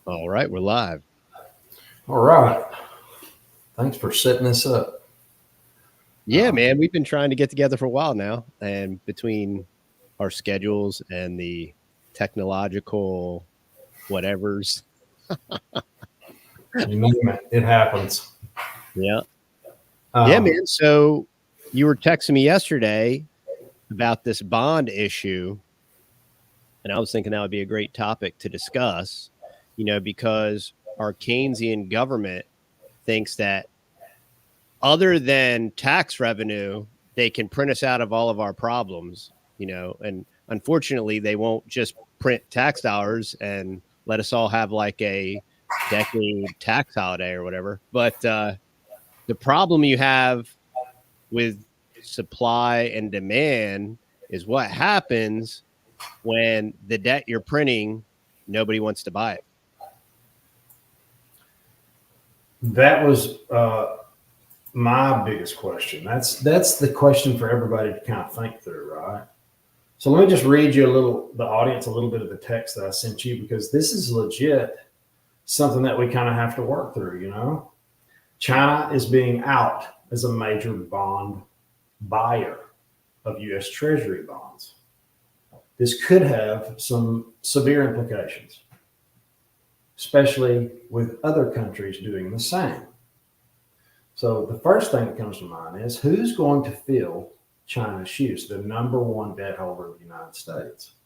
All right, we're live. All right. Thanks for setting this up. Yeah, man, we've been trying to get together for a while now, and between our schedules and the technological whatevers. You name it, it happens. Yeah. Yeah, man. So you were texting me yesterday about this bond issue, and I was thinking that would be a great topic to discuss, because our Keynesian government thinks that other than tax revenue, they can print us out of all of our problems, and unfortunately they won't just print tax dollars and let us all have like a decade tax holiday or whatever. But the problem you have with supply and demand is what happens when the debt you're printing, nobody wants to buy it. That was my biggest question. That's the question for everybody to kind of think through, right? So let me just read you the audience, a little bit of the text that I sent you, because this is legit something that we kind of have to work through, China is being out as a major bond buyer of U.S. Treasury bonds. This could have some severe implications, especially with other countries doing the same. So the first thing that comes to mind is who's going to fill China's shoes, the number one debt holder of the United States.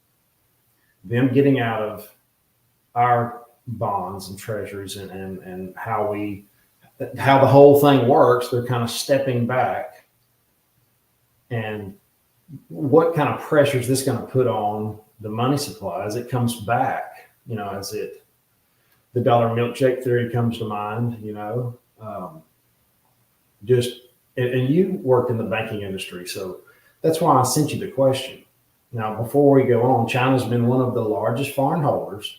Them getting out of our bonds and treasuries and how the whole thing works, they're kind of stepping back. And what kind of pressure is this going to put on the money supply as it comes back? The dollar milkshake theory comes to mind, and you worked in the banking industry, so that's why I sent you the question. Now, before we go on, China's been one of the largest foreign holders,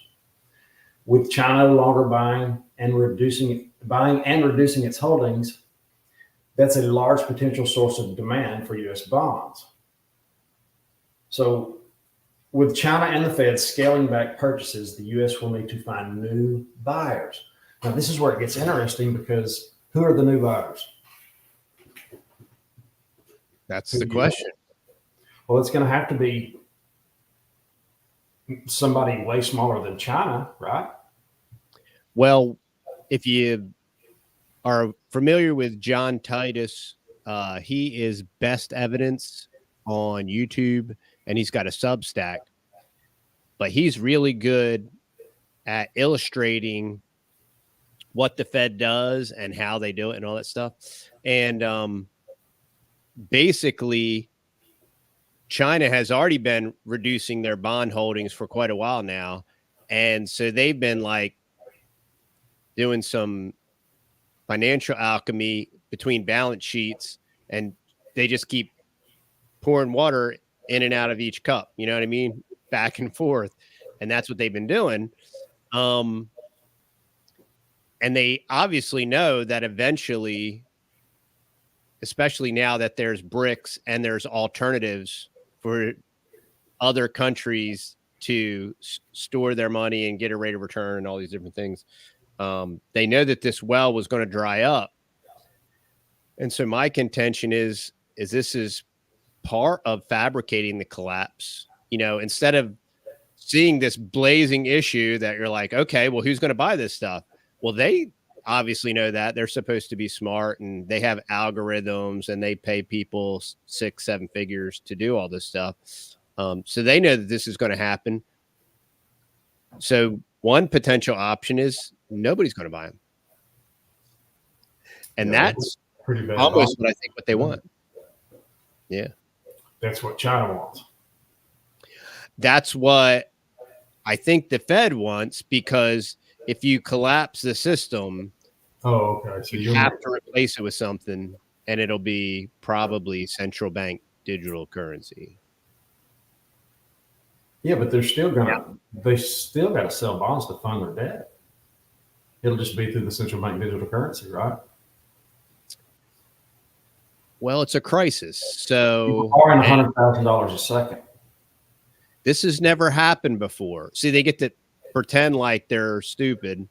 with China no longer buying and reducing its holdings. That's a large potential source of demand for U.S. bonds. So with China and the Fed scaling back purchases, the U.S. will need to find new buyers. Now, this is where it gets interesting, because who are the new buyers? That's the question. Well, it's going to have to be somebody way smaller than China, right? Well, if you are familiar with John Titus, he is Best Evidence on YouTube, and he's got a Substack. But he's really good at illustrating what the Fed does and how they do it and all that stuff. And basically, China has already been reducing their bond holdings for quite a while now. And so they've been like doing some financial alchemy between balance sheets, and they just keep pouring water in and out of each cup. You know what I mean? Back and forth. And that's what they've been doing. And they obviously know that eventually, especially now that there's BRICS and there's alternatives for other countries to store their money and get a rate of return and all these different things, they know that this well was going to dry up. And so my contention is this is part of fabricating the collapse. Instead of seeing this blazing issue that you're like, okay, well, who's going to buy this stuff? Well, they obviously know that. They're supposed to be smart, and they have algorithms, and they pay people 6-7 figures to do all this stuff. So they know that this is going to happen. So one potential option is nobody's going to buy them. And that's pretty bad, almost what I think what they want. Yeah. That's what China wants. That's what I think the Fed wants, because if you collapse the system, so you have to replace it with something, and it'll be probably central bank digital currency. Yeah, but they still got to sell bonds to fund their debt. It'll just be through the central bank digital currency, right? Well, it's a crisis. So borrowing $100,000 a second. This has never happened before. See, they get to pretend like they're stupid.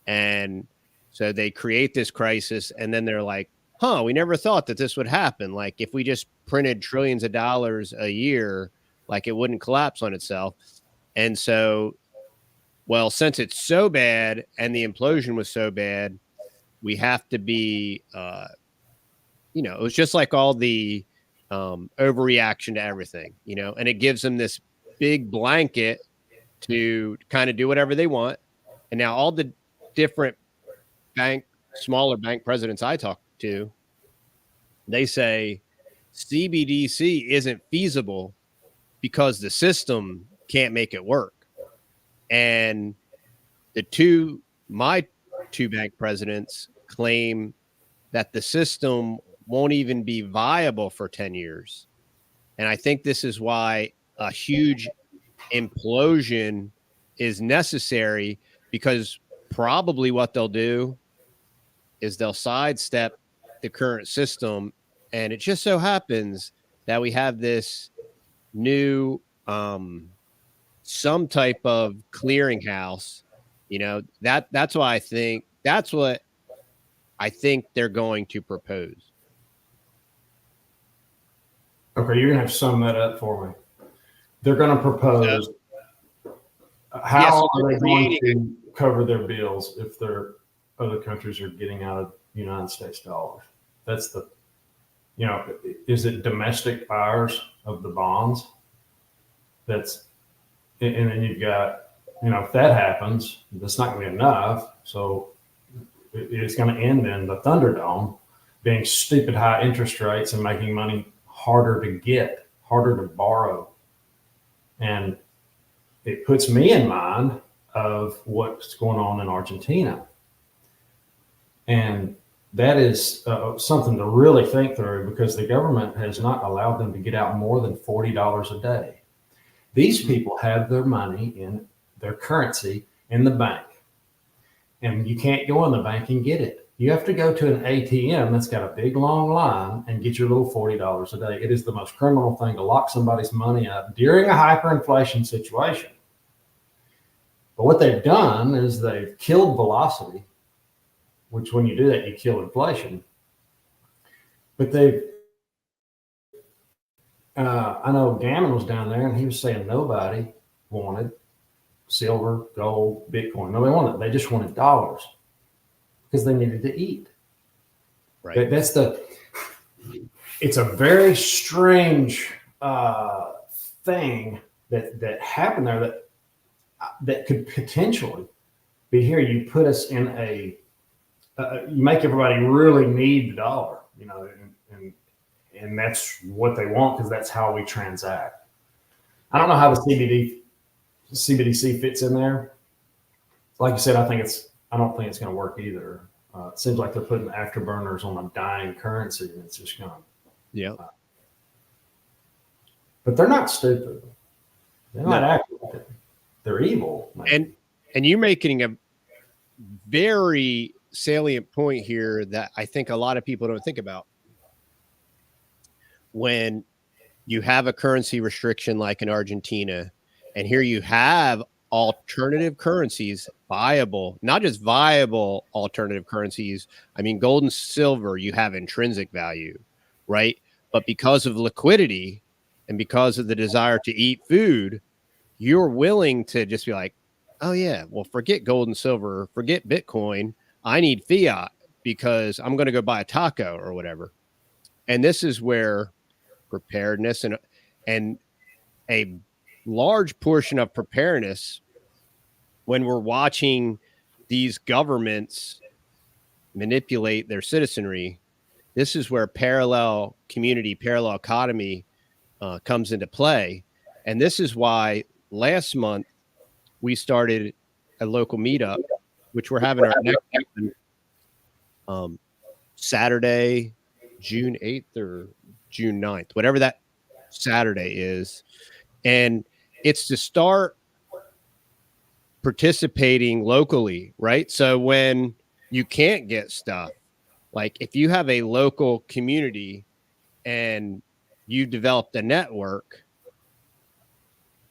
And so they create this crisis, and then they're like, huh, we never thought that this would happen. Like if we just printed trillions of dollars a year, like it wouldn't collapse on itself. And so, well, since it's so bad and the implosion was so bad, we have to be, it was just like all the overreaction to everything, and it gives them this big blanket to kind of do whatever they want. And now all the different smaller bank presidents I talk to, they say CBDC isn't feasible because the system can't make it work. And my two bank presidents claim that the system won't even be viable for 10 years. And I think this is why a huge implosion is necessary, because probably what they'll do is they'll sidestep the current system. And it just so happens that we have this new some type of clearinghouse, that's why that's what I think they're going to propose. Okay, you're gonna have to sum that up for me. They're gonna propose. How are they going to cover their bills if their other countries are getting out of United States dollars? That's the, is it domestic buyers of the bonds? And then you've got, if that happens, that's not going to be enough. So it's going to end in the Thunderdome being stupid high interest rates and making money harder to get, harder to borrow. And it puts me in mind of what's going on in Argentina. And that is something to really think through, because the government has not allowed them to get out more than $40 a day. These people have their money in their currency in the bank, and you can't go in the bank and get it. You have to go to an ATM that's got a big long line and get your little $40 a day. It is the most criminal thing to lock somebody's money up during a hyperinflation situation. But what they've done is they've killed velocity, which when you do that, you kill inflation. But I know Gammon was down there and he was saying nobody wanted silver, gold, Bitcoin. No, they wanted. They just wanted dollars because they needed to eat. Right. It's a very strange thing that happened there that could potentially be here. You put us in you make everybody really need the dollar, and that's what they want, because that's how we transact. I don't know how the CBDC fits in there. Like you said, I don't think it's going to work either. It seems like they're putting afterburners on a dying currency, and it's just going to. Yeah. But they're not stupid. They're not acting like it. They're evil. Man. And you're making a very salient point here that I think a lot of people don't think about. When you have a currency restriction like in Argentina, and here you have alternative currencies, not just viable alternative currencies. I mean, gold and silver, you have intrinsic value, right? But because of liquidity and because of the desire to eat food, you're willing to just be like, oh yeah, well, forget gold and silver, forget Bitcoin. I need fiat because I'm going to go buy a taco or whatever. And this is where preparedness and a large portion of preparedness, when we're watching these governments manipulate their citizenry, this is where parallel community, parallel economy comes into play. And this is why last month we started a local meetup, which we're having our next Saturday, June 8th or June 9th, whatever that Saturday is. And it's to start participating locally, right? So when you can't get stuff, like if you have a local community and you developed a network,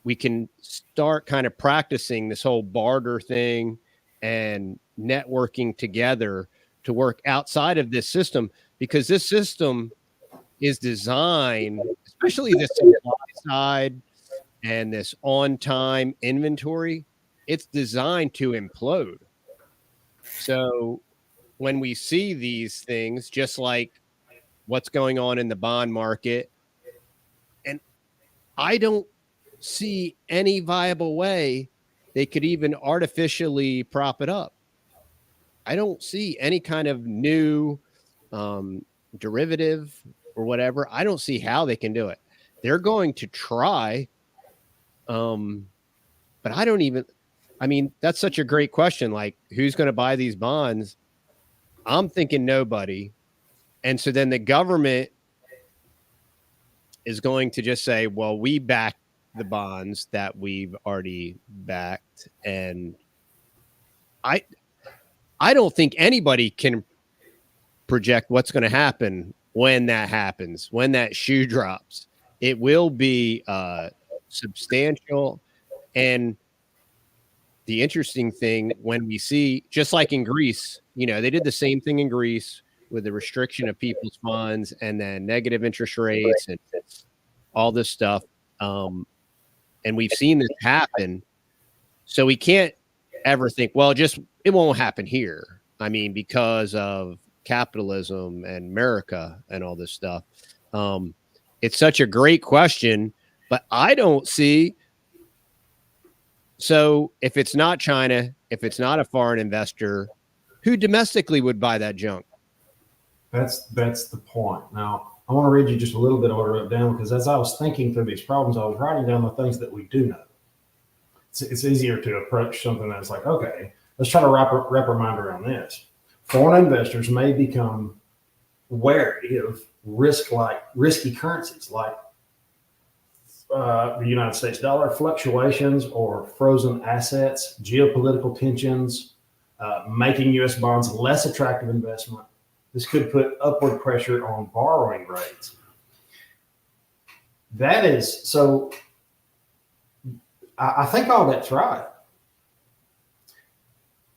we can start kind of practicing this whole barter thing and networking together to work outside of this system, because this system is designed, especially the supply side and this on-time inventory, it's designed to implode. So when we see these things, just like what's going on in the bond market, and I don't see any viable way they could even artificially prop it up. I don't see any kind of new derivative or whatever. I don't see how they can do it. They're going to try, but I don't even. I mean, that's such a great question. Like, who's going to buy these bonds? I'm thinking nobody. And so then the government is going to just say, well, we back the bonds that we've already backed. And I don't think anybody can project what's going to happen when that happens, when that shoe drops. It will be substantial. And the interesting thing, when we see, just like in Greece, you know, they did the same thing in Greece with the restriction of people's funds and then negative interest rates and all this stuff. And we've seen this happen. So we can't ever think, well, just it won't happen here. I mean, because of capitalism and America and all this stuff. It's such a great question, but I don't see. So if it's not China, if it's not a foreign investor, who domestically would buy that junk? That's the point. Now, I want to read you just a little bit of what I wrote down, because as I was thinking through these problems, I was writing down the things that we do know. It's easier to approach something that's like, okay, let's try to wrap our mind around this. Foreign investors may become wary of risky currencies like the United States dollar, fluctuations or frozen assets, geopolitical tensions, making U.S. bonds less attractive investment. This could put upward pressure on borrowing rates. That is, so I think all that's right.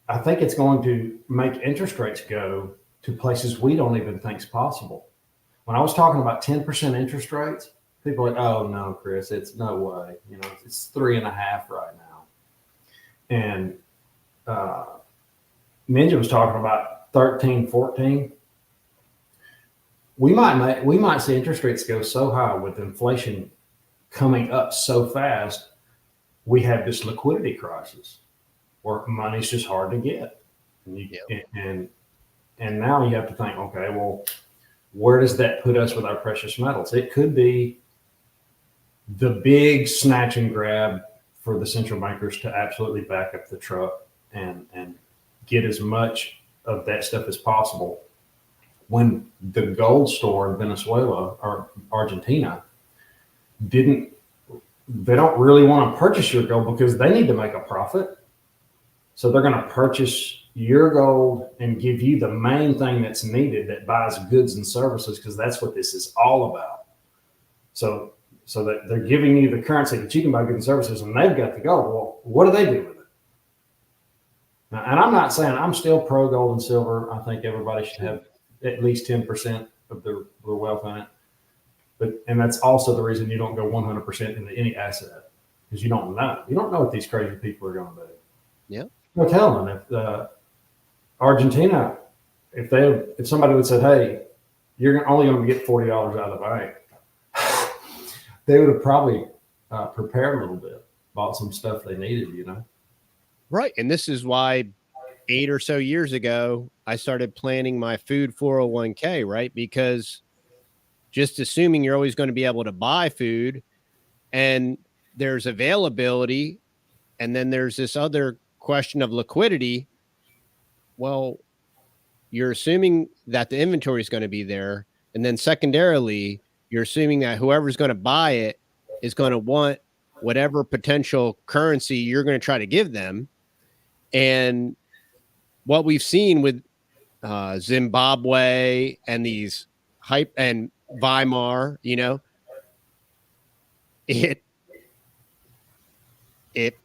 I think it's going to make interest rates go to places we don't even think is possible. When I was talking about 10% interest rates, people are like, oh no, Chris, it's no way. You know, it's 3.5 right now. And Ninja was talking about 13, 14. We might see interest rates go so high with inflation coming up so fast, we have this liquidity crisis where money's just hard to get. And now you have to think, okay, well, where does that put us with our precious metals? It could be the big snatch and grab for the central bankers to absolutely back up the truck and get as much of that stuff as possible. When the gold store in Venezuela or Argentina they don't really want to purchase your gold because they need to make a profit. So they're going to purchase your gold and give you the main thing that's needed that buys goods and services, because that's what this is all about. So that they're giving you the currency that you can buy goods and services, and they've got the gold. Well, what do they do with it? Now, and I'm not saying I'm still pro gold and silver. I think everybody should have at least 10% of their wealth in it. And that's also the reason you don't go 100% into any asset, because you don't know. You don't know what these crazy people are going to do. Yeah. No telling. If Argentina, if somebody would say, hey, you're only going to get $40 out of the bank, they would have probably prepared a little bit, bought some stuff they needed, you know? Right. And this is why 8 or so years ago, I started planning my food 401k, right? Because just assuming you're always going to be able to buy food and there's availability, and then there's this other question of liquidity. Well, you're assuming that the inventory is going to be there. And then secondarily, you're assuming that whoever's going to buy it is going to want whatever potential currency you're going to try to give them. And what we've seen with Zimbabwe and these hype and Weimar, you know, it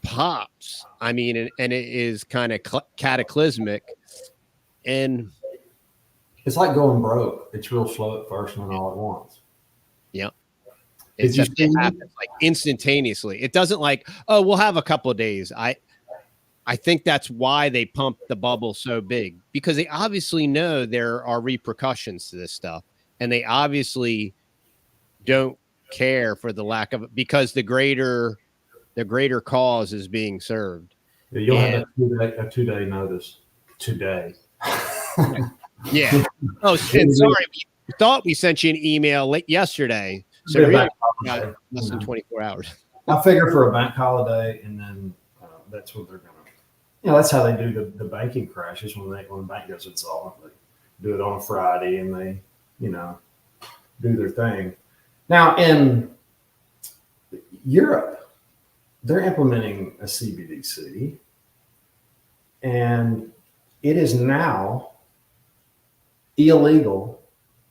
pops. I mean, and it is kind of cataclysmic. And it's like going broke. It's real slow at first and then all at once. Yeah. Did you Except see it happens like instantaneously. It doesn't like, oh, we'll have a couple of days. I think that's why they pump the bubble so big, because they obviously know there are repercussions to this stuff, and they obviously don't care for the lack of it, because the greater cause is being served. You'll have a 2-day notice today. Yeah. Oh, and sorry, we thought we sent you an email late yesterday. So really got less than 24 hours. I figure for a bank holiday, and then that's what they're going to. That's how they do the banking crashes when the bank goes insolvent. They do it on a Friday, and they, do their thing. Now in Europe, they're implementing a CBDC, and it is now illegal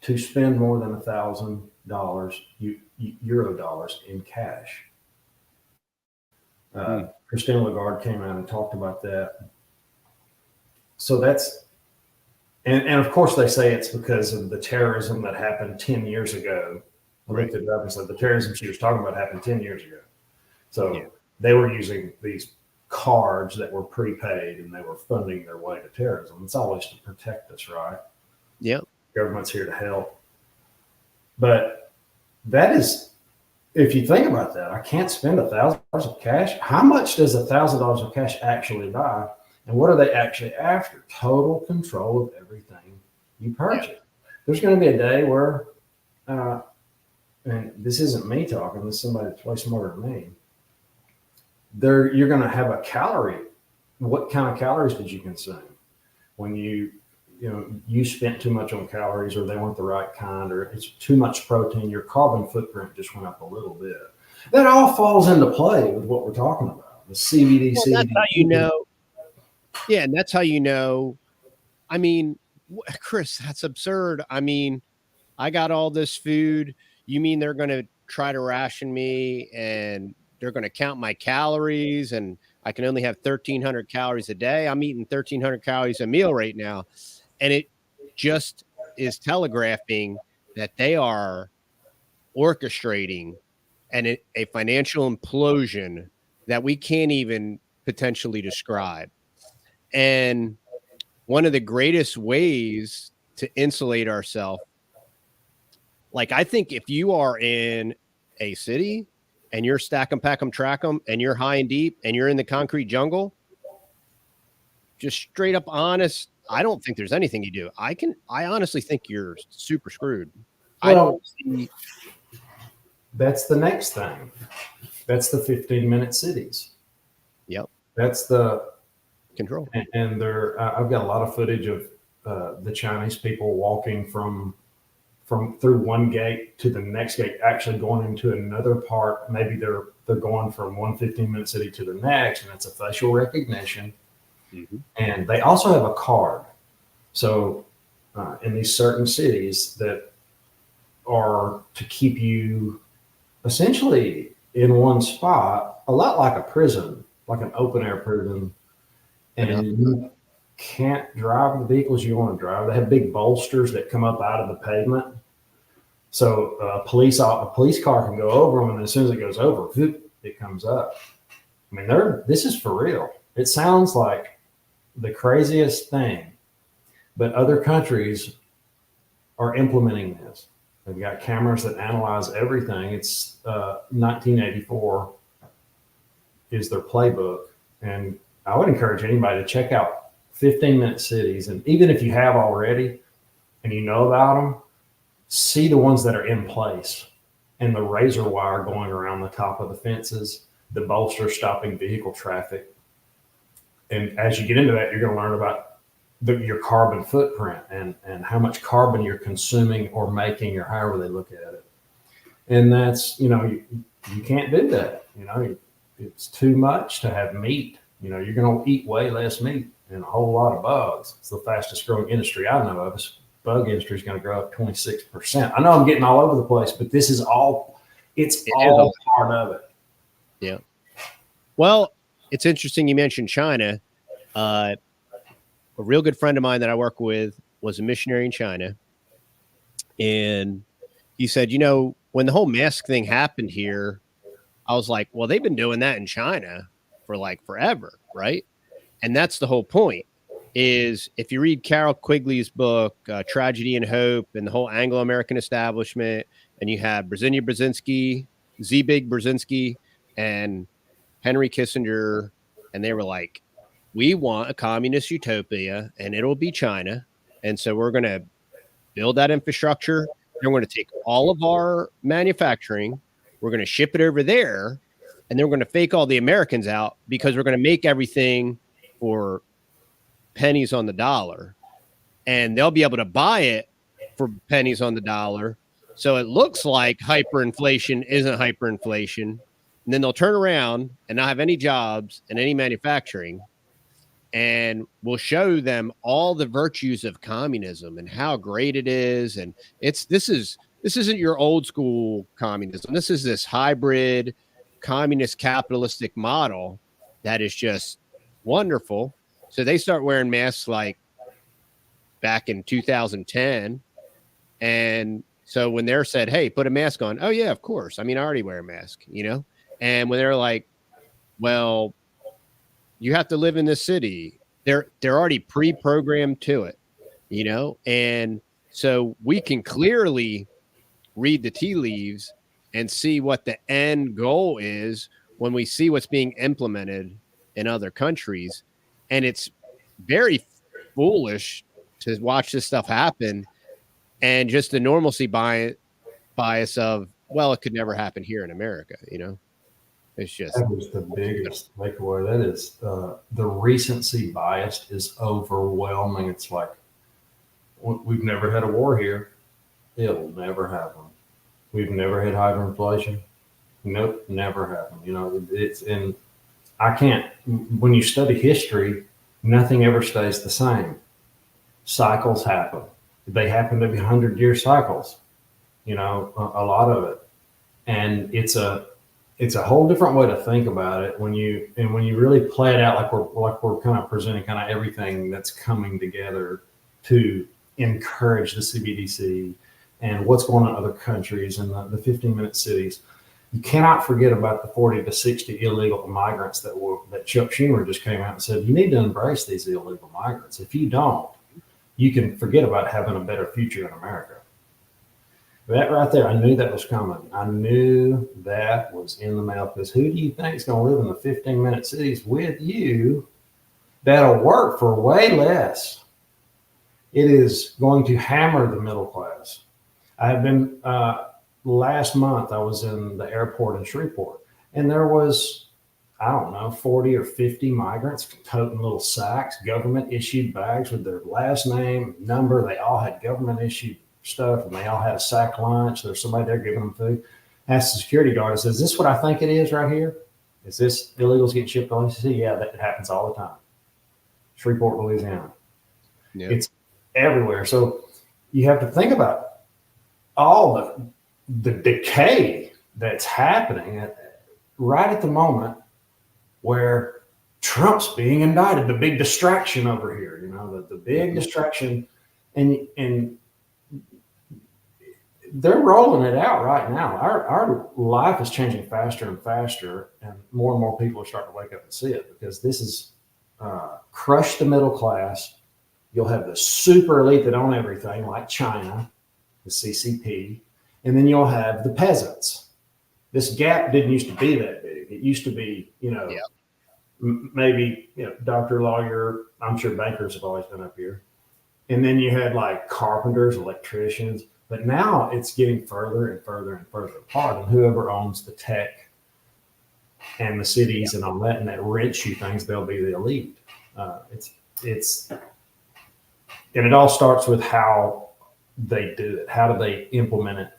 to spend more than $1,000 euro dollars in cash. Christine Lagarde came out and talked about that. So that's, and of course they say it's because of the terrorism that happened 10 years ago. I looked it up and said the terrorism she was talking about happened 10 years ago. So they were using these cards that were prepaid, and they were funding their way to terrorism. It's always to protect us, right? Yeah. Government's here to help. But that is, if you think about that, I can't spend $1,000 of cash. How much does $1,000 of cash actually buy? And what are they actually after? Total control of everything you purchase. There's going to be a day where, and this isn't me talking, this is somebody that's way smarter than me. You're going to have a calorie. What kind of calories did you consume when you spent too much on calories, or they weren't the right kind, or it's too much protein? Your carbon footprint just went up a little bit. That all falls into play with what we're talking about. The CBDC. Well, that's how you know. Yeah, and that's how you know. I mean, Chris, that's absurd. I mean, I got all this food. You mean they're going to try to ration me, and they're going to count my calories, and I can only have 1,300 calories a day? I'm eating 1,300 calories a meal right now. And it just is telegraphing that they are orchestrating a financial implosion that we can't even potentially describe. And one of the greatest ways to insulate ourselves, like, I think if you are in a city and you're stack 'em, pack 'em, track 'em, and you're high and deep and you're in the concrete jungle, just straight up honest, I don't think there's anything you do. I honestly think you're super screwed. Well, that's the next thing. That's the 15-minute cities. Yep. That's the control. And I've got a lot of footage of the Chinese people walking from through one gate to the next gate, actually going into another part. Maybe they're going from one 15-minute city to the next, and it's a facial recognition. Mm-hmm. And they also have a card. So in these certain cities that are to keep you essentially in one spot, a lot like a prison, like an open air prison. And you can't drive the vehicles you want to drive. They have big bolsters that come up out of the pavement. So a police car can go over them, and as soon as it goes over, whoop, it comes up. I mean, this is for real. It sounds like the craziest thing, but other countries are implementing this. They've got cameras that analyze everything. It's 1984 is their playbook. And I would encourage anybody to check out 15-minute cities. And even if you have already and you know about them, see the ones that are in place, and the razor wire going around the top of the fences, the bolster stopping vehicle traffic. And as you get into that, you're going to learn about your carbon footprint and how much carbon you're consuming or making, or however they look at it. And that's, you can't do that. It's too much to have meat. You're going to eat way less meat and a whole lot of bugs. It's the fastest growing industry I know of. This bug industry is going to grow up 26%. I know I'm getting all over the place, but this is all, it's all part of it. Yeah. Well, it's interesting you mentioned China. A real good friend of mine that I work with was a missionary in China. And he said, when the whole mask thing happened here, I was like, well, they've been doing that in China for like forever, right? And that's the whole point is if you read Carol Quigley's book, Tragedy and Hope, and the whole Anglo-American establishment, and you have Zbig Brzezinski, and Henry Kissinger, and they were like, we want a communist utopia, and it'll be China. And so we're going to build that infrastructure. Then we're going to take all of our manufacturing, we're going to ship it over there, and then we're going to fake all the Americans out because we're going to make everything for pennies on the dollar, and they'll be able to buy it for pennies on the dollar. So it looks like hyperinflation isn't hyperinflation. And then they'll turn around and not have any jobs and any manufacturing. And we'll show them all the virtues of communism and how great it is. And this isn't your old school communism. This is this hybrid communist capitalistic model that is just wonderful. So they start wearing masks like back in 2010. And so when they're said, hey, put a mask on. Oh, yeah, of course. I mean, I already wear a mask, And when they're like, well, you have to live in this city, they're already pre-programmed to it, And so we can clearly read the tea leaves and see what the end goal is when we see what's being implemented in other countries. And it's very foolish to watch this stuff happen and just the normalcy bias of, well, it could never happen here in America, It's just that was the biggest takeaway. That is the recency bias is overwhelming. It's like we've never had a war here. It'll never happen. We've never had hyperinflation. Nope, never happened. It's in. I can't. When you study history, nothing ever stays the same. Cycles happen. They happen to be 100-year cycles. A lot of it, and it's a whole different way to think about it when you really play it out like we're kind of presenting kind of everything that's coming together to encourage the CBDC and what's going on in other countries and the 15-minute cities. You cannot forget about the 40 to 60 illegal migrants that Chuck Schumer just came out and said, you need to embrace these illegal migrants. If you don't, you can forget about having a better future in America. That right there, I knew that was coming. I knew that was in the mail because who do you think is going to live in the 15-minute cities with you that'll work for way less? It is going to hammer the middle class. I have been, last month, I was in the airport in Shreveport, and there was, 40 or 50 migrants toting little sacks, government-issued bags with their last name, number. They all had government-issued stuff, and they all had a sack lunch. There's somebody there giving them food. Asked the security guard, says, is this what I think it is right here? Is this illegals getting shipped on? He said, yeah, that happens all the time. Shreveport, Louisiana. Yep. It's everywhere. So you have to think about all the decay that's happening right at the moment where Trump's being indicted, the big distraction over here, the big distraction. And they're rolling it out right now. Our life is changing faster and faster, and more people are starting to wake up and see it because this is crush the middle class. You'll have the super elite that own everything, like China, the CCP, and then you'll have the peasants. This gap didn't used to be that big. It used to be, maybe doctor, lawyer. I'm sure bankers have always been up here, and then you had like carpenters, electricians. But now it's getting further and further and further apart. And whoever owns the tech and the cities and all that, and that rich you things, they'll be the elite. And it all starts with how they do it. How do they implement it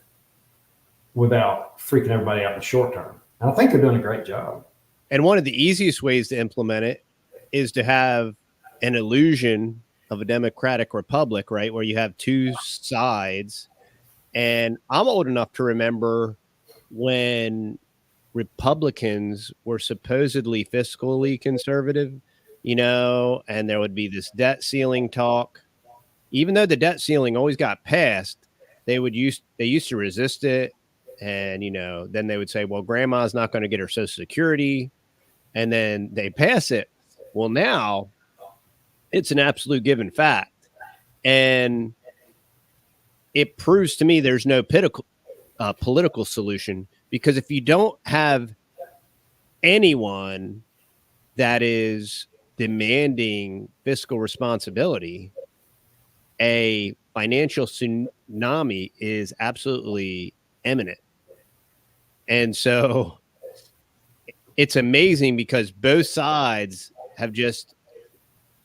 without freaking everybody out in the short term? And I think they're doing a great job. And one of the easiest ways to implement it is to have an illusion of a democratic republic, right? Where you have two sides. And I'm old enough to remember when Republicans were supposedly fiscally conservative, and there would be this debt ceiling talk. Even though the debt ceiling always got passed, they used to resist it. And, then they would say, well, grandma's not going to get her Social Security. And then they pass it. Well, now it's an absolute given fact. And it proves to me there's no political solution, because if you don't have anyone that is demanding fiscal responsibility, a financial tsunami is absolutely imminent. And so it's amazing because both sides have just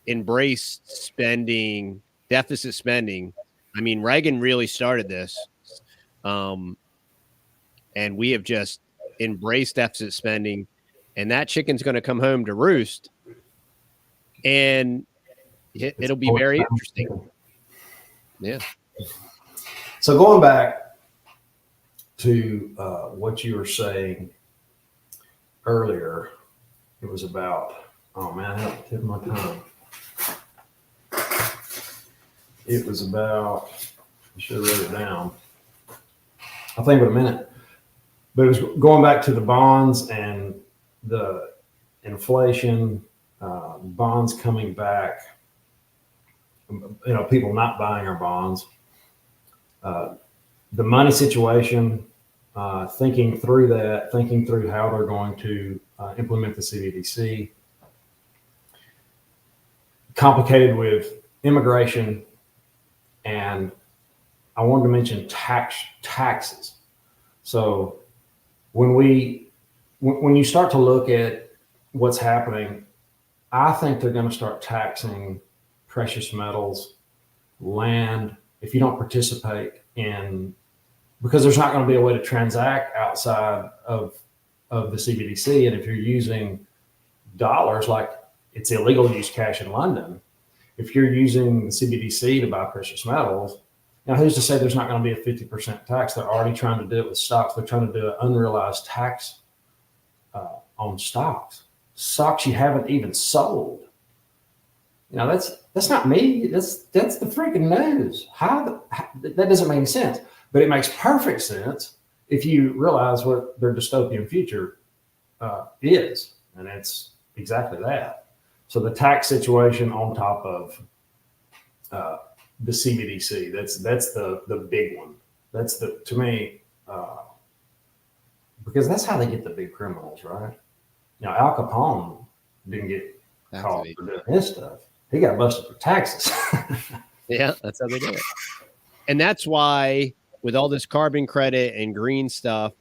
embraced spending, deficit spending. I mean, Reagan really started this. And we have just embraced deficit spending, and that chicken's going to come home to roost. And it'll be very interesting. Yeah. So going back to what you were saying earlier, it was about, oh man, I have to tip my tongue. It was about, I should have wrote it down. I'll think of it in a minute. But it was going back to the bonds and the inflation, bonds coming back, people not buying our bonds, the money situation, thinking through that, thinking through how they're going to implement the CBDC, complicated with immigration, and I wanted to mention taxes. So when you start to look at what's happening, I think they're going to start taxing precious metals, land, if you don't participate in, because there's not going to be a way to transact outside of the CBDC. And if you're using dollars, like it's illegal to use cash in London, if you're using the CBDC to buy precious metals, now who's to say there's not going to be a 50% tax? They're already trying to do it with stocks. They're trying to do an unrealized tax on stocks you haven't even sold. That's not me. That's the freaking news. That doesn't make any sense, but it makes perfect sense if you realize what their dystopian future is, and it's exactly that. So the tax situation on top of the CBDC, that's the big one. That's to me, because that's how they get the big criminals, right? Al Capone didn't get caught for doing his stuff. He got busted for taxes. Yeah, that's how they do it. And that's why, with all this carbon credit and green stuff,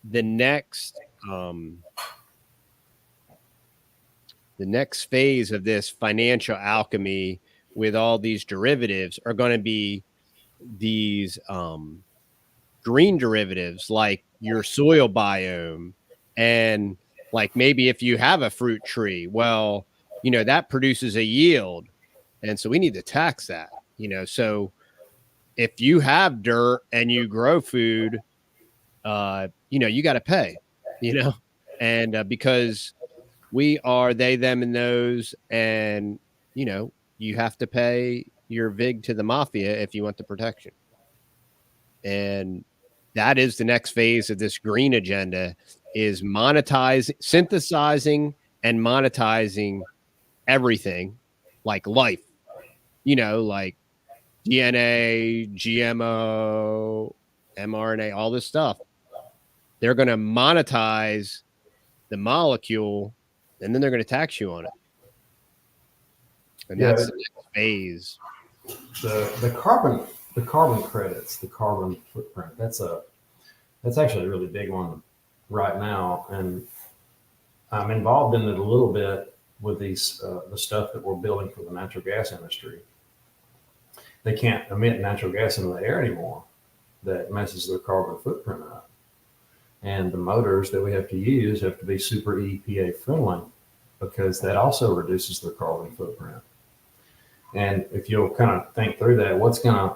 the next phase of this financial alchemy with all these derivatives are going to be these green derivatives, like your soil biome, and like maybe if you have a fruit tree, well, that produces a yield, and so we need to tax that. So if you have dirt and you grow food, you got to pay, and because we are they, them, and those, and you have to pay your vig to the mafia if you want the protection. And that is the next phase of this green agenda, is synthesizing and monetizing everything, like life, like DNA, GMO, mRNA, all this stuff. They're going to monetize the molecule, and then they're going to tax you on it. And that's the next phase. The carbon credits, the carbon footprint, that's actually a really big one right now. And I'm involved in it a little bit with these the stuff that we're building for the natural gas industry. They can't emit natural gas into the air anymore. That messes their carbon footprint up. And the motors that we have to use have to be super EPA friendly, because that also reduces their carbon footprint. And if you'll kind of think through that, what's gonna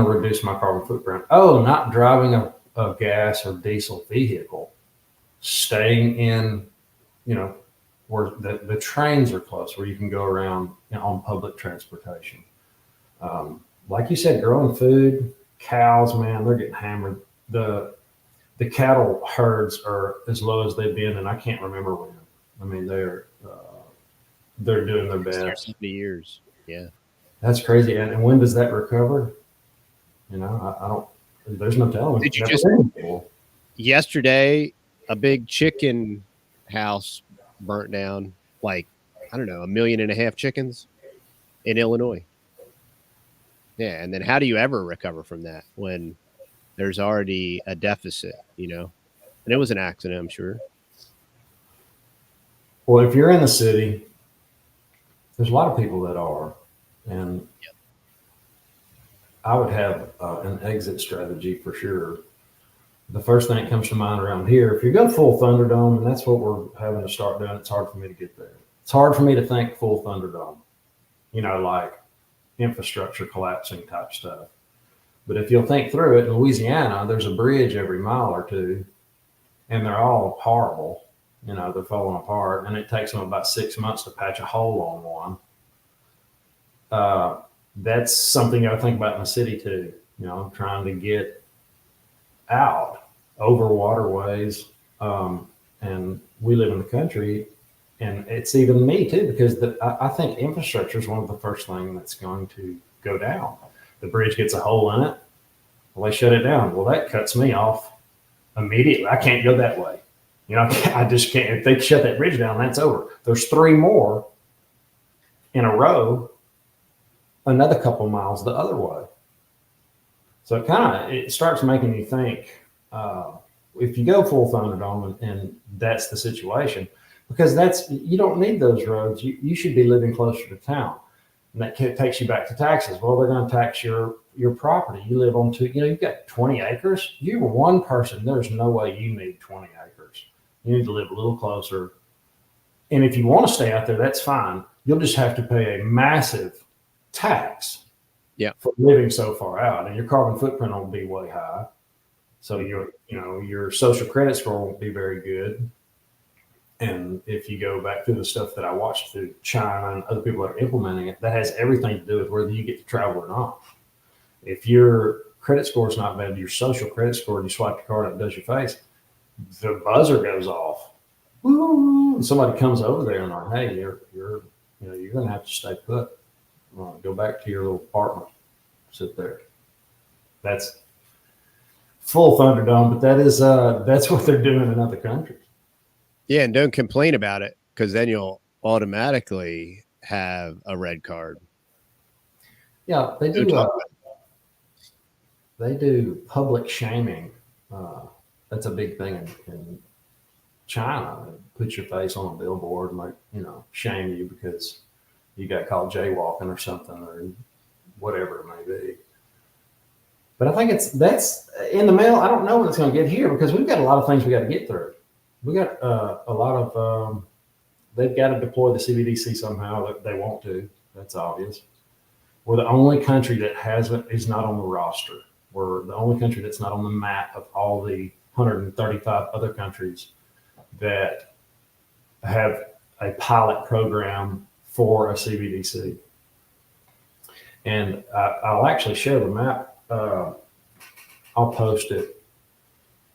reduce my carbon footprint? Oh, not driving a gas or diesel vehicle. staying in, where the trains are close, where you can go around on public transportation. Like you said, growing food, cows, man, they're getting hammered. The cattle herds are as low as they've been, and I can't remember when. I mean, they're doing their 60 or best. 70 years. Yeah. That's crazy. And when does that recover? I don't. There's no telling. Did you just yesterday a big chicken house burnt down? Like, I don't know, 1.5 million chickens in Illinois. Yeah, and then how do you ever recover from that when there's already a deficit? And it was an accident, I'm sure. Well, if you're in the city, there's a lot of people that are, and I would have an exit strategy for sure. The first thing that comes to mind around here, if you go full Thunderdome, and that's what we're having to start doing, it's hard for me to get there. It's hard for me to think full Thunderdome, like infrastructure collapsing type stuff. But if you'll think through it, in Louisiana, there's a bridge every mile or two, and they're all horrible. They're falling apart, and it takes them about 6 months to patch a hole on one. That's something I think about in the city too. Trying to get out over waterways, and we live in the country, and it's even me too, because I think infrastructure is one of the first things that's going to go down. The bridge gets a hole in it, well, they shut it down. Well, that cuts me off immediately. I can't go that way. I just can't. If they shut that bridge down, that's over. There's 3 more in a row, another couple miles the other way. So it starts making you think, if you go full Thunderdome and that's the situation, because you don't need those roads. You should be living closer to town. And that takes you back to taxes. Well, they're going to tax your property. You live on you've got 20 acres. You're one person. There's no way you need 20 acres. You need to live a little closer. And if you want to stay out there, that's fine. You'll just have to pay a massive tax for living so far out, and your carbon footprint will be way high. So your social credit score won't be very good. And if you go back through the stuff that I watched through China and other people that are implementing it, that has everything to do with whether you get to travel or not. If your credit score is not bad, your social credit score, and you swipe your card up and does your face, the buzzer goes off. Woo! And somebody comes over there and like, hey, you're going to have to stay put. Go back to your little apartment, sit there. That's full Thunderdome, but that's what they're doing in other countries. Yeah, and don't complain about it, because then you'll automatically have a red card. Yeah, they do. They do public shaming. That's a big thing in China. They put your face on a billboard and shame you because you got caught jaywalking or something, or whatever it may be. But I think that's in the mail. I don't know when it's going to get here, because we've got a lot of things we got to get through. We got a lot of, they've got to deploy the CBDC somehow. They want to. That's obvious. We're the only country that is not on the roster. We're the only country that's not on the map of all the 135 other countries that have a pilot program for a CBDC. And I'll actually share the map. I'll post it.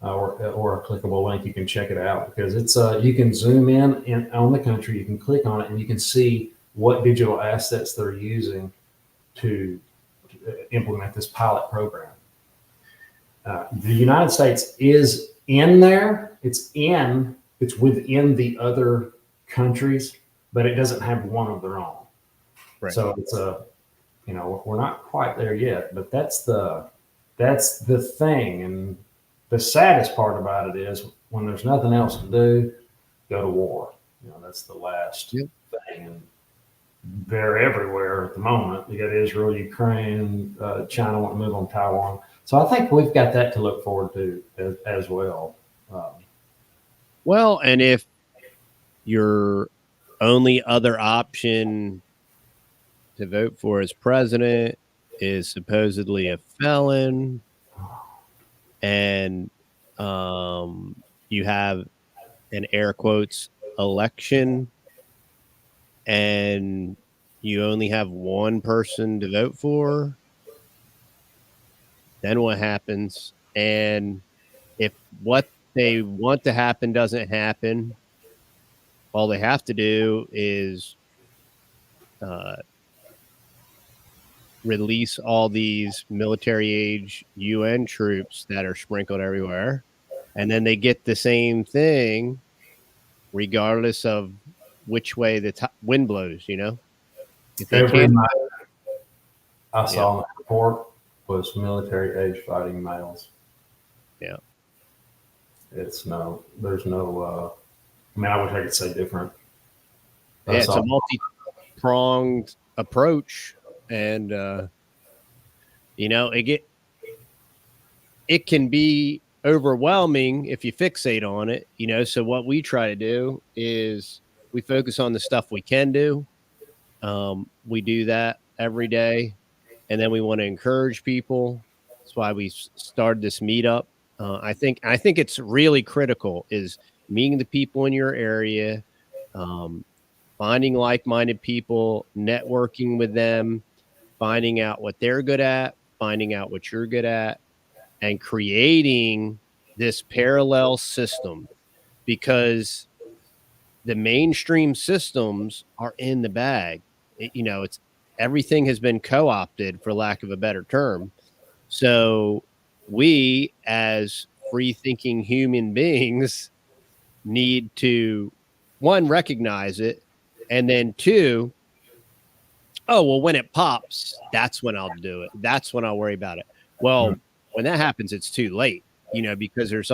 Or a clickable link. You can check it out, because it's you can zoom in on the country. You can click on it, and you can see what digital assets they're using to implement this pilot program. The United States is in there. It's within the other countries, but it doesn't have one of their own. Right. So it's we're not quite there yet, but that's the thing. And the saddest part about it is when there's nothing else to do, go to war. That's the last thing. And they're everywhere at the moment. You got Israel, Ukraine, China want to move on Taiwan. So I think we've got that to look forward to as well. Well, and if your only other option to vote for as president is supposedly a felon, and you have an air quotes election and you only have one person to vote for, then what happens? And if what they want to happen doesn't happen, all they have to do is release all these military age UN troops that are sprinkled everywhere. And then they get the same thing regardless of which way the wind blows, you know? If they Every can't, night I saw in the report was military age fighting males. yeah. There's no, I mean, I wish I could say different. Yeah, it's a multi-pronged approach. And, you know, it can be overwhelming if you fixate on it, you know? So what we try to do is we focus on the stuff we can do. We do that every day. And then we want to encourage people. That's why we started this meetup. I think it's really critical is meeting the people in your area, finding like-minded people, networking with them, finding out what they're good at, finding out what you're good at, and creating this parallel system, because the mainstream systems are in the bag. You know, it's everything has been co-opted, for lack of a better term. So we, as free-thinking human beings, need to, one, recognize it, and then two, oh, well, when it pops, that's when I'll do it. That's when I'll worry about it. Well, when that happens, it's too late, you know, because there's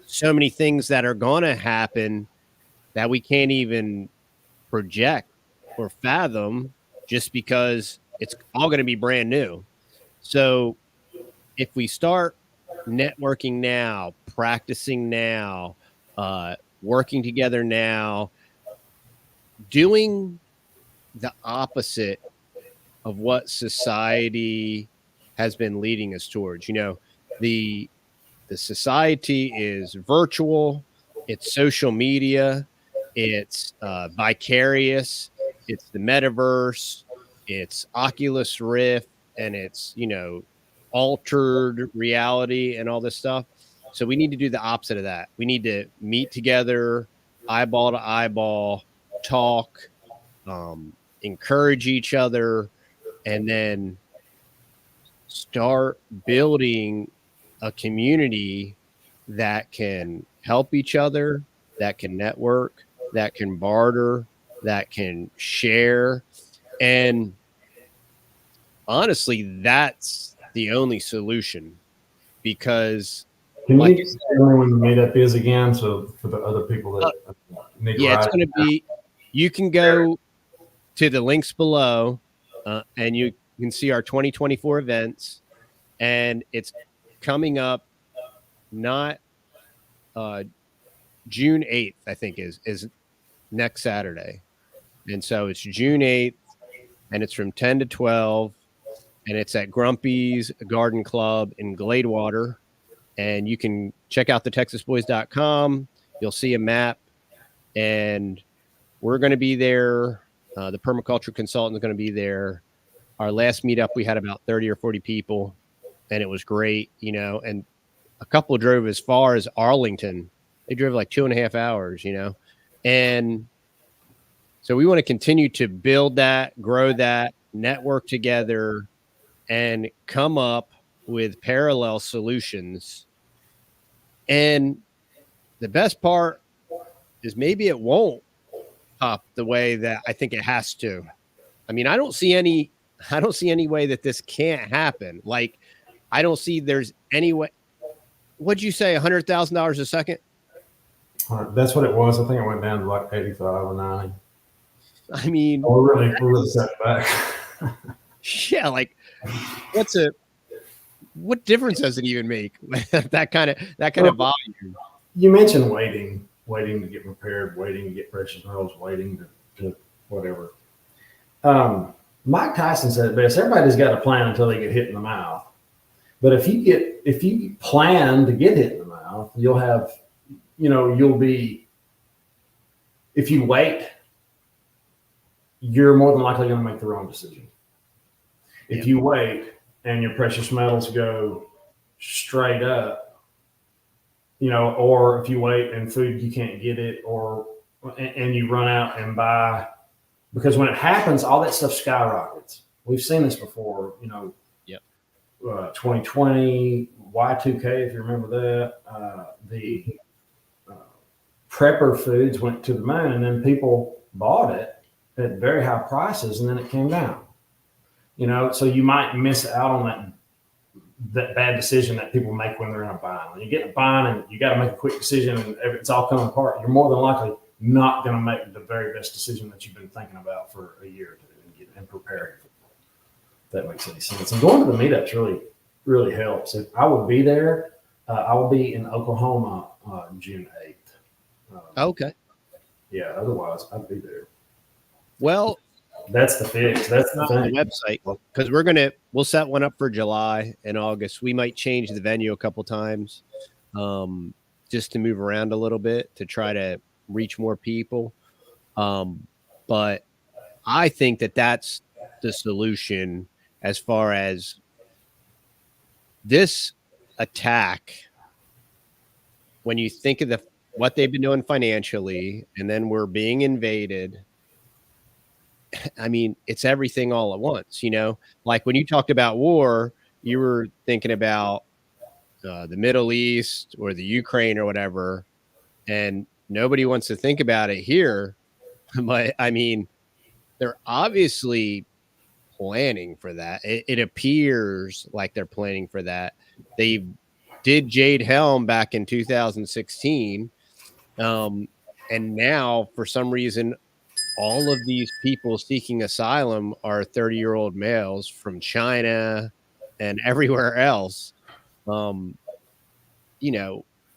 so many things that are going to happen that we can't even project or fathom, just because it's all going to be brand new. So if we start networking now, practicing now, working together now, doing the opposite of what society has been leading us towards. You know, the society is virtual, it's social media, it's vicarious, it's the metaverse, it's Oculus Rift, and it's, you know, altered reality and all this stuff. So we need to do the opposite of that. We need to meet together, eyeball to eyeball, talk, encourage each other, and then start building a community that can help each other, that can network, that can barter, that can share. And honestly, that's the only solution, because can you tell me when the meetup is again? So for the other people that need to it's going to be, you can go to the links below and you can see our 2024 events, and it's coming up not June 8th, I think is next Saturday. And so it's June 8th, and it's from 10 to 12, and it's at Grumpy's Garden Club in Gladewater. And you can check out TheTexasBoys.com. You'll see a map, and we're going to be there. The permaculture consultant is going to be there. Our last meetup, we had about 30 or 40 people, and it was great, you know, and a couple drove as far as Arlington. They drove like 2.5 hours, you know, and so we want to continue to build that, grow that, network together, and come up with parallel solutions. And the best part is maybe it won't pop the way that I think it has to. I mean, I don't see any way that this can't happen. Like, I don't see there's any way. What'd you say? $100,000 a second? That's what it was. I think it went down to like 85 or 90. I mean, we're really set back. Yeah, like what difference does it even make? that kind of volume. You mentioned waiting to get prepared, waiting to get precious metals, waiting to whatever. Mike Tyson said it best: everybody's got a plan until they get hit in the mouth. But if you plan to get hit in the mouth, you'll have you'll be, if you wait, you're more than likely going to make the wrong decision. If you wait and your precious metals go straight up, or if you wait and food, you can't get it, and you run out and buy, because when it happens, all that stuff skyrockets. We've seen this before, 2020, Y2K, if you remember that, the prepper foods went to the moon, and then people bought it at very high prices, and then it came down. So you might miss out on that bad decision that people make when they're in a bind. When you get in a bind and you got to make a quick decision and it's all coming apart, you're more than likely not going to make the very best decision that you've been thinking about for a year or two and preparing for it. If that makes any sense. And going to the meetups really, really helps. If I will be there. I will be in Oklahoma June 8th. Okay. Yeah, otherwise I'd be there. Well, that's the fix. That's the thing. Website, because we'll set one up for July and August. We might change the venue a couple times, just to move around a little bit to try to reach more people. But I think that that's the solution as far as this attack. When you think of what they've been doing financially, and then we're being invaded. I mean, it's everything all at once, like when you talked about war, you were thinking about the Middle East or the Ukraine or whatever, and nobody wants to think about it here. But I mean, they're obviously planning for that. It appears like they're planning for that. They did Jade Helm back in 2016. And now for some reason, all of these people seeking asylum are 30-year-old males from China and everywhere else. You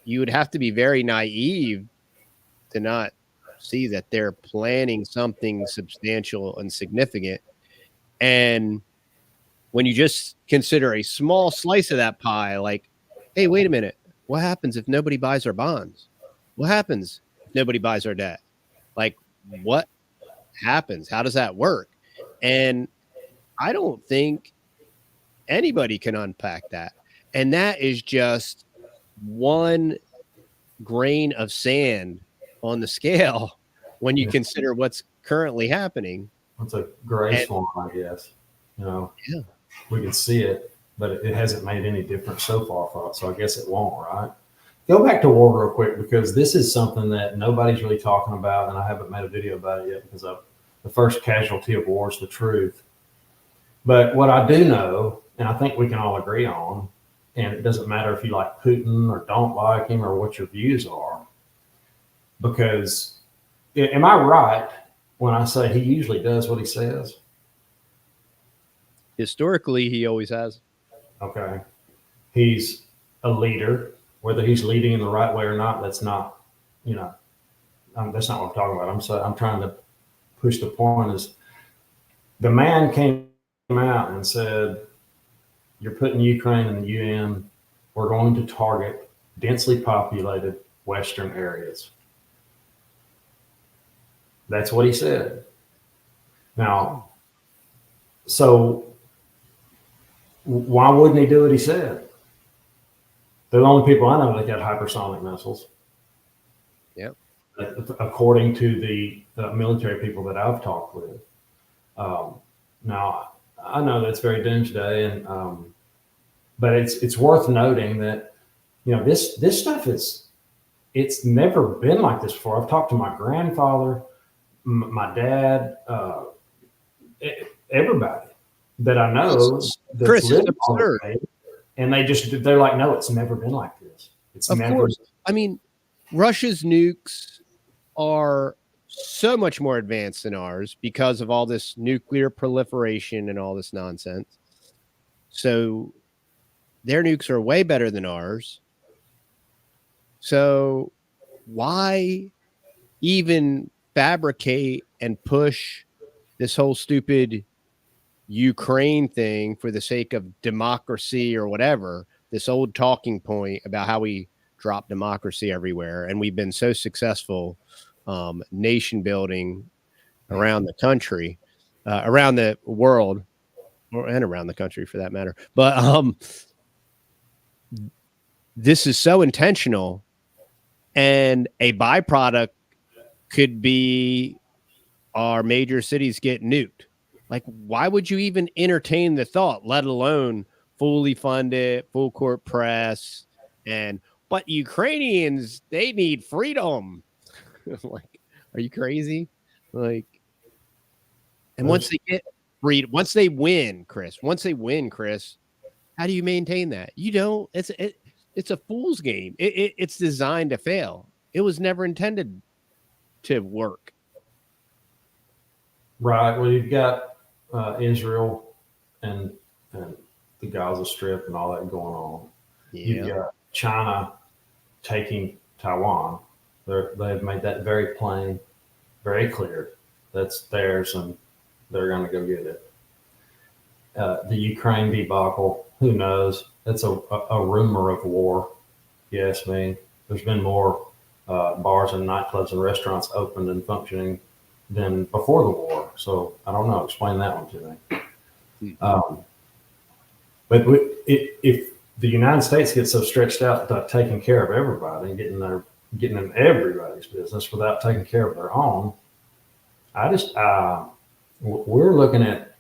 would have to be very naive to not see that they're planning something substantial and significant. And when you just consider a small slice of that pie, like, hey, wait a minute, what happens if nobody buys our bonds? What happens if nobody buys our debt? Like, what happens? How does that work? And I don't think anybody can unpack that. And that is just one grain of sand on the scale when you consider what's currently happening. It's a gray swan, I guess. We can see it, but it hasn't made any difference so far for us. So I guess it won't, right? Go back to war real quick, because this is something that nobody's really talking about, and I haven't made a video about it yet because the first casualty of war is the truth. But what I do know, and I think we can all agree on, and it doesn't matter if you like Putin or don't like him or what your views are, because am I right when I say he usually does what he says? Historically, he always has. Okay. He's a leader. Whether he's leading in the right way or not, that's not, that's not what I'm talking about. I'm trying to push the point is the man came out and said, you're putting Ukraine in the UN. We're going to target densely populated Western areas. That's what he said. Now, so why wouldn't he do what he said? They're the only people I know that got hypersonic missiles. Yep. According to the military people that I've talked with. Now, I know that's very doomsday, and but it's worth noting that this stuff it's never been like this before. I've talked to my grandfather, my dad, everybody that I know. Chris, it's absurd. And they're like, no, it's never been like this. Of course. I mean, Russia's nukes are so much more advanced than ours because of all this nuclear proliferation and all this nonsense. So their nukes are way better than ours. So why even fabricate and push this whole stupid Ukraine thing for the sake of democracy or whatever, this old talking point about how we drop democracy everywhere. And we've been so successful nation building around the country, around the world, and around the country for that matter. But this is so intentional, and a byproduct could be our major cities get nuked. Like, why would you even entertain the thought, let alone fully fund it, full court press? But Ukrainians, they need freedom. Like, are you crazy? Like, and once they get freedom, once they win, Chris, how do you maintain that? You don't. It's a fool's game. It's designed to fail. It was never intended to work. Right. Well, you've got Israel and the Gaza Strip and all that going on. Yeah. You've got China taking Taiwan. They've made that very plain, very clear. That's theirs, and they're going to go get it. The Ukraine debacle, who knows? It's a rumor of war. You ask me. There's been more bars and nightclubs and restaurants opened and functioning than before the war. So I don't know. Explain that one to me. But if the United States gets so stretched out about taking care of everybody and getting in everybody's business without taking care of their own, we're looking at,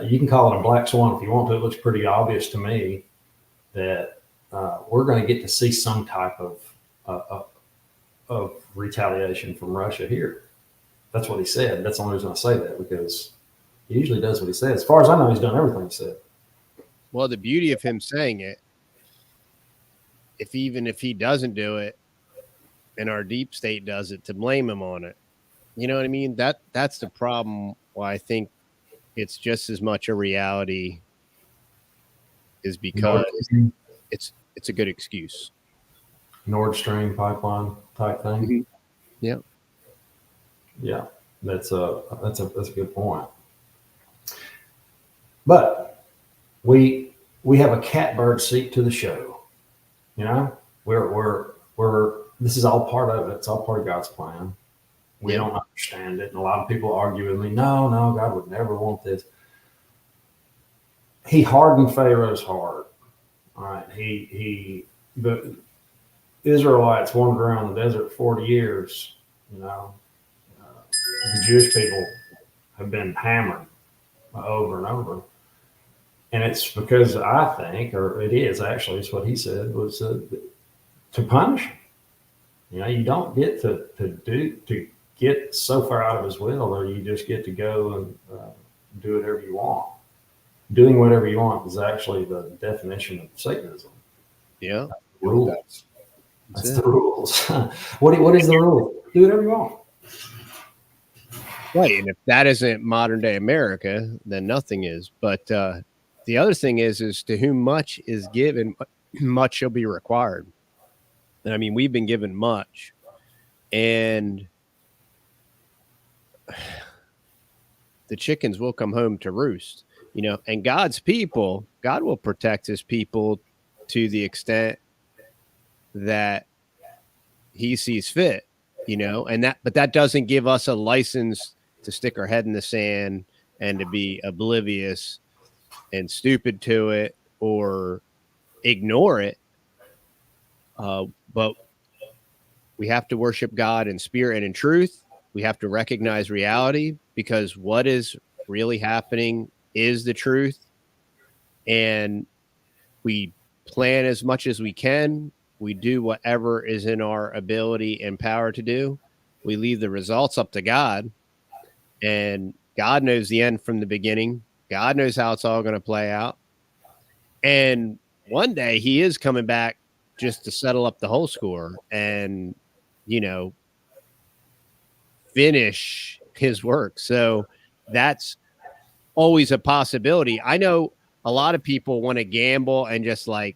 you can call it a black swan if you want to. It looks pretty obvious to me that we're going to get to see some type of retaliation from Russia here. That's what he said. That's the only reason I say that, because he usually does what he says. As far as I know, he's done everything he said. Well, the beauty of him saying it, even if he doesn't do it and our deep state does it, to blame him on it. You know what I mean? That's the problem. Why I think it's just as much a reality is because it's a good excuse. Nord Stream pipeline type thing. Mm-hmm. Yeah. Yeah. That's a good point. But we have a catbird seat to the show. You know, we're this is all part of it. It's all part of God's plan. We don't understand it. And a lot of people argue with me, no, God would never want this. He hardened Pharaoh's heart. All right. The Israelites wandered around the desert 40 years. You know, the Jewish people have been hammered over and over. And it's because I think, or it is actually, it's what he said, was to punish him. You know, you don't get to get so far out of his will, or you just get to go and do whatever you want. Doing whatever you want is actually the definition of Satanism. Yeah. Rules. That's the rules. What is the rule? Do whatever you want. Right. And if that isn't modern day America, then nothing is. But the other thing is to whom much is given, much shall be required. And I mean, we've been given much. And the chickens will come home to roost, you know, and God's people, God will protect his people to the extent that he sees fit, you know, but that doesn't give us a license to stick our head in the sand and to be oblivious and stupid to it or ignore it. But we have to worship God in spirit and in truth. We have to recognize reality, because what is really happening is the truth. And we plan as much as we can. We do whatever is in our ability and power to do. We leave the results up to God. And God knows the end from the beginning. God knows how it's all going to play out. And one day he is coming back just to settle up the whole score and, you know, finish his work. So that's always a possibility. I know a lot of people want to gamble and just like,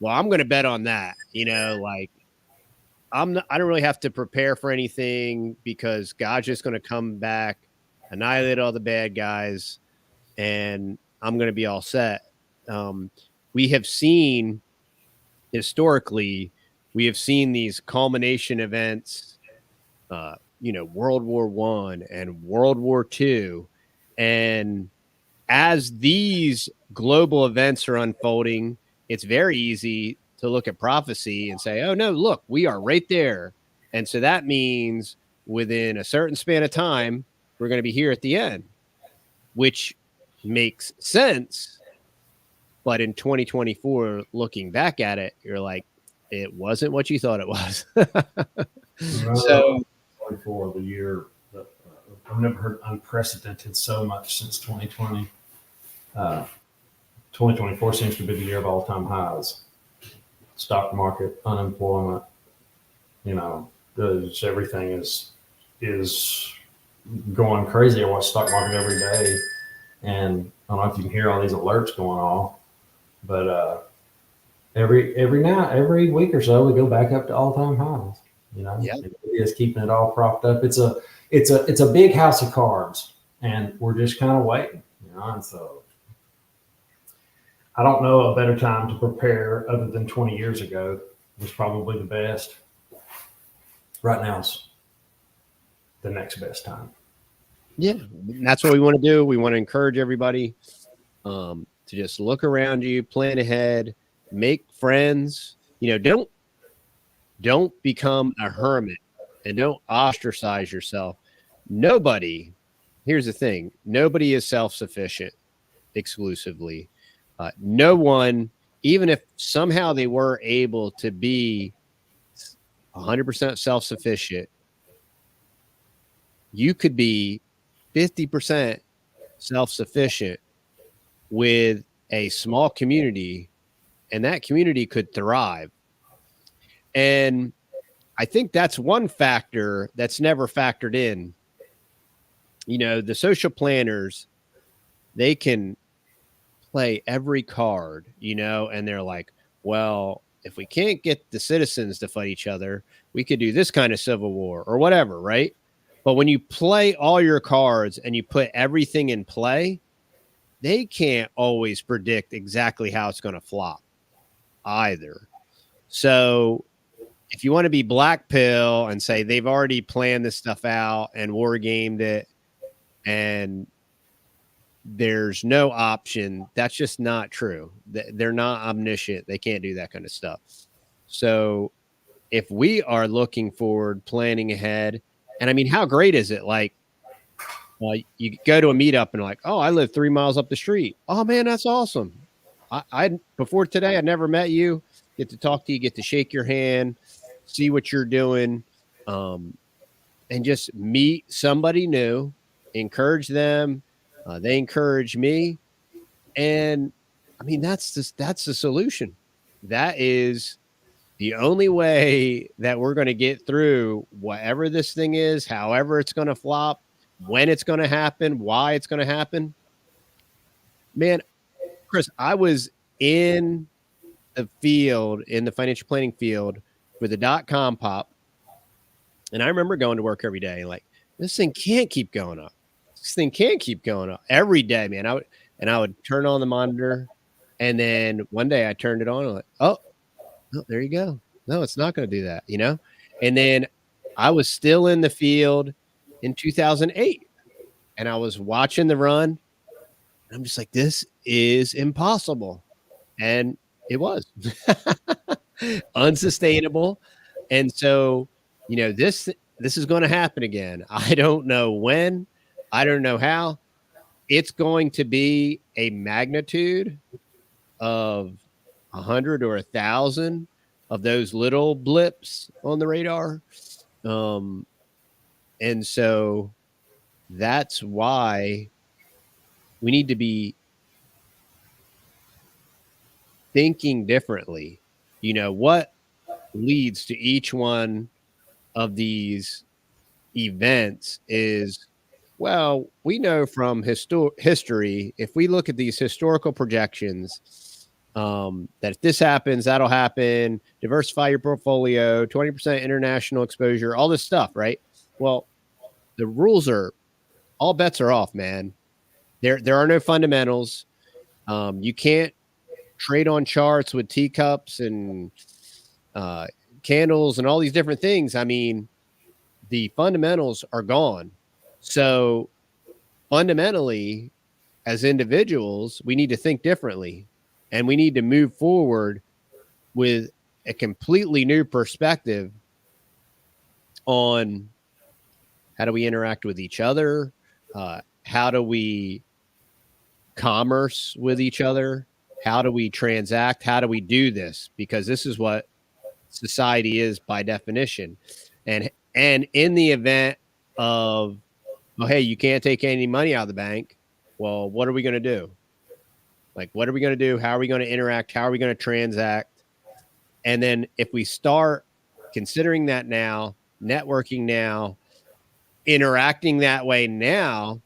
well, I'm going to bet on that, you know, like I don't really have to prepare for anything because God's just going to come back, annihilate all the bad guys, and I'm going to be all set. We have seen historically we have seen these culmination events, World War I and World War II. And as these global events are unfolding, it's very easy to look at prophecy and say, oh, no, look, we are right there. And so that means within a certain span of time, we're going to be here at the end, which makes sense. But in 2024, looking back at it, you're like, it wasn't what you thought it was. So, 24, the year that I've never heard unprecedented so much since 2020. 2024 seems to be the year of all-time highs. Stock market, unemployment, everything is going crazy. I watch stock market every day, and I don't know if you can hear all these alerts going off, but every week or so we go back up to all-time highs. It is keeping it all propped up. It's a big house of cards, and we're just kind of waiting. And so I don't know a better time to prepare other than 20 years ago was probably the best. Right now is the next best time. Yeah, that's what we want to do. We want to encourage everybody to just look around you, plan ahead, make friends. Don't become a hermit and don't ostracize yourself. Here's the thing, nobody is self-sufficient exclusively. No one, even if somehow they were able to be 100% self-sufficient, you could be 50% self-sufficient with a small community, and that community could thrive. And I think that's one factor that's never factored in. The social planners, they can play every card, and they're like, well, if we can't get the citizens to fight each other, we could do this kind of civil war or whatever, right? But when you play all your cards and you put everything in play, they can't always predict exactly how it's going to flop either. So if you want to be black pill and say they've already planned this stuff out and war gamed it and there's no option, that's just not true. They're not omniscient. They can't do that kind of stuff. So if we are looking forward, planning ahead, and I mean, how great is it? Like, you go to a meetup and like, oh, I live 3 miles up the street. Oh man, that's awesome. I before today, I never met you. Get to talk to you, get to shake your hand, see what you're doing, and just meet somebody new, encourage them. They encourage me. And I mean, that's the solution. That is the only way that we're going to get through whatever this thing is, however it's going to flop, when it's going to happen, why it's going to happen. Man, Chris, I was in the field, in the financial planning field with the .com pop. And I remember going to work every day like, this thing can't keep going up. This thing can't keep going up every day, man. I would turn on the monitor, and then one day I turned it on and like, oh, there you go. No, it's not going to do that, And then I was still in the field in 2008, and I was watching the run. And I'm just like, this is impossible, and it was unsustainable. And so, this is going to happen again. I don't know when. I don't know how. It's going to be a magnitude of 100 or 1,000 of those little blips on the radar. And so that's why we need to be thinking differently. What leads to each one of these events is, well, we know from history, if we look at these historical projections, that if this happens, that'll happen, diversify your portfolio, 20% international exposure, all this stuff, right? Well, the rules are, all bets are off, man. There are no fundamentals. You can't trade on charts with teacups and candles and all these different things. I mean, the fundamentals are gone. So fundamentally, as individuals, we need to think differently, and we need to move forward with a completely new perspective on how do we interact with each other? How do we commerce with each other? How do we transact? How do we do this? Because this is what society is by definition. And in the event of, oh, hey, you can't take any money out of the bank. Well, what are we going to do? Like, what are we going to do? How are we going to interact? How are we going to transact? And then if we start considering that now, networking now, interacting that way now,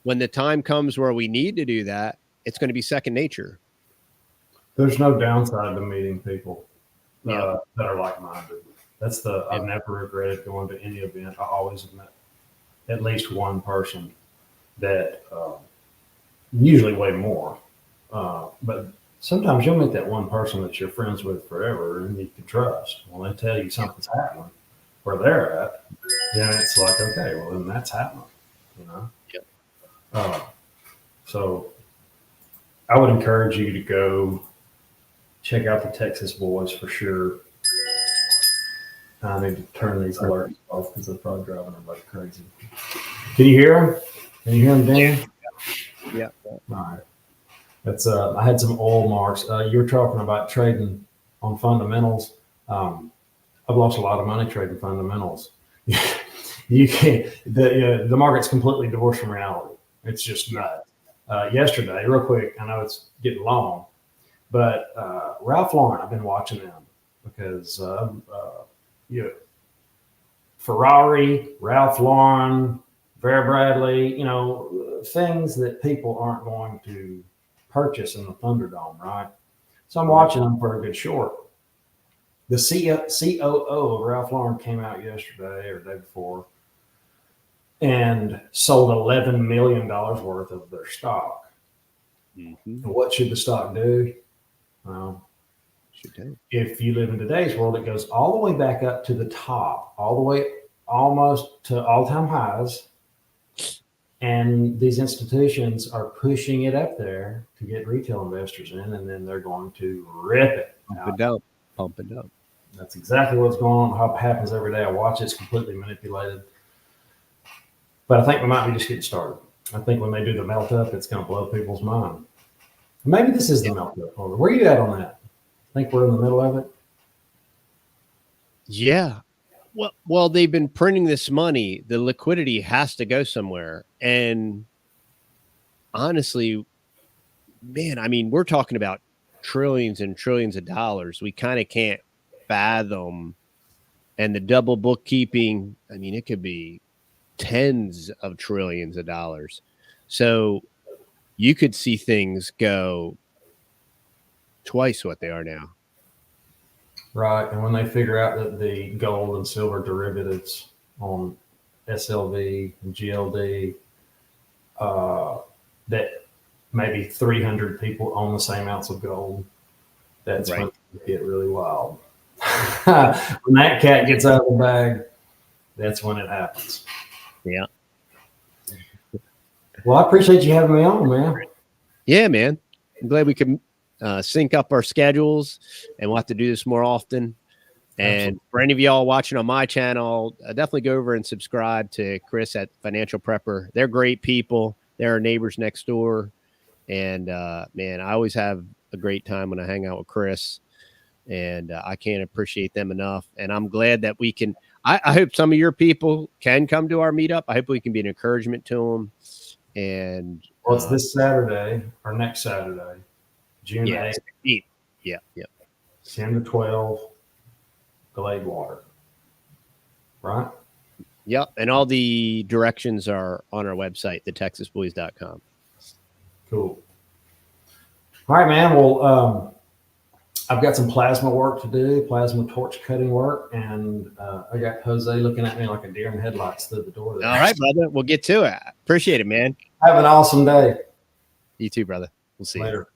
when the time comes where we need to do that, it's going to be second nature. There's no downside to meeting people that are like-minded. That's I've never regretted going to any event. I always have met at least one person that, usually way more. But sometimes you'll meet that one person that you're friends with forever and you can trust. When they tell you something's happening where they're at, then it's like, okay, well, then that's happening, you know? So I would encourage you to go check out the Texas Boys for sure. I need to turn these alerts off because they're probably driving everybody crazy. Can you hear them? Can you hear them, Dan? Yeah. All right. That's I had some oil marks. You were talking about trading on fundamentals. I've lost a lot of money trading fundamentals. You can't. The market's completely divorced from reality. It's just nuts. Yesterday, real quick, I know it's getting long, but Ralph Lauren, I've been watching them because Ferrari, Ralph Lauren, Vera Bradley, things that people aren't going to purchase in the Thunderdome, right? So I'm watching them for a good short. The COO of Ralph Lauren came out yesterday or the day before and sold $11 million worth of their stock. Mm-hmm. And what should the stock do? Well, if you live in today's world, it goes all the way back up to the top, all the way almost to all-time highs. And these institutions are pushing it up there to get retail investors in, and then they're going to rip it. Pump it up. That's exactly what's going on. How it happens every day. I watch it. It's completely manipulated. But I think we might be just getting started. I think when they do the melt up, it's going to blow people's mind. Maybe this is the melt up. Where are you at on that? I think we're in the middle of it. Yeah. Well, they've been printing this money. The liquidity has to go somewhere. And honestly, man, I mean, we're talking about trillions and trillions of dollars. We kind of can't fathom. And the double bookkeeping, I mean, it could be tens of trillions of dollars. So you could see things go twice what they are now. Right. And when they figure out that the gold and silver derivatives on SLV and GLD, that maybe 300 people own the same ounce of gold, that's right. When it get really wild. When that cat gets out of the bag, that's when it happens. Yeah. Well, I appreciate you having me on, man. Yeah, man. I'm glad we could sync up our schedules, and we'll have to do this more often. And absolutely. For any of y'all watching on my channel, definitely go over and subscribe to Chris at Financial Prepper. They're great people. They're our neighbors next door. And man, I always have a great time when I hang out with Chris, and I can't appreciate them enough. And I'm glad that we can, I hope some of your people can come to our meetup. I hope we can be an encouragement to them. And well, it's this Saturday or next Saturday, June 8th. Yeah. 10 to 12, delayed water. Right? Yep. And all the directions are on our website, TheTexasBoys.com. Cool. All right, man. Well, I've got some plasma work to do, plasma torch cutting work, and I got Jose looking at me like a deer in headlights through the door there. All right, brother. We'll get to it. Appreciate it, man. Have an awesome day. You too, brother. We'll see you later.